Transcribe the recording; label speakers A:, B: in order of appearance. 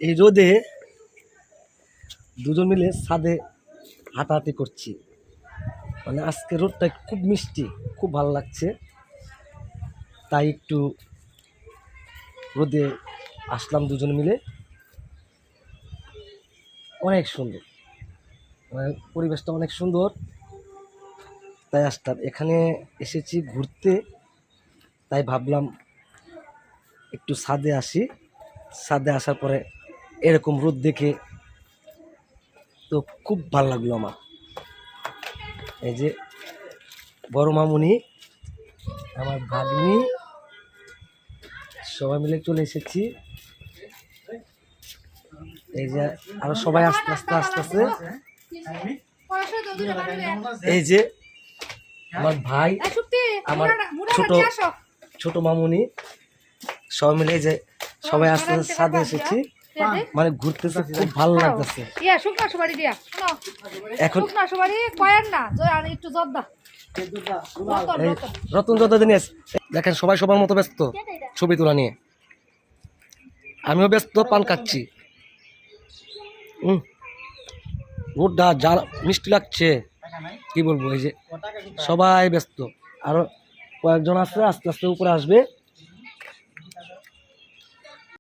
A: এই রোদে দুজন মিলে ছাদে হাঁটাহাঁটি করছি। মানে আজকে রোদটা খুব মিষ্টি, খুব ভালো লাগছে, তাই একটু রোদে আসলাম দুজন মিলে। অনেক সুন্দর, মানে পরিবেশটা অনেক সুন্দর, তাই আসলাম। এখানে এসেছি ঘুরতে, তাই ভাবলাম একটু ছাদে আসি। ছাদে আসার পরে এরকম রোদ দেখে তো খুব ভালো লাগলো আমার। এই যে বড় মামুনি, আমার ভাগ্নি, সবাই মিলে চলে এসেছি। এই যে আরো সবাই আস্তে আস্তে আস্তে আস্তে, এই যে আমার ভাই, আমার ছোট ছোট মামুনি, সবাই মিলে যে সবাই আস্তে আস্তে ছাদে এসেছি, মানে ঘুরতেছে, খুব ভালো লাগতেছে। এখন রতন যত দিন দেখেন সবাই সবার মতো ব্যস্ত ছবি তোলা নিয়ে, আমিও ব্যস্ত, পান খাচ্ছি। রোদটা যা মিষ্টি লাগছে কি বলবো। এই যে সবাই ব্যস্ত, আরো কয়েকজন আছে, আস্তে আস্তে উপরে আসবে।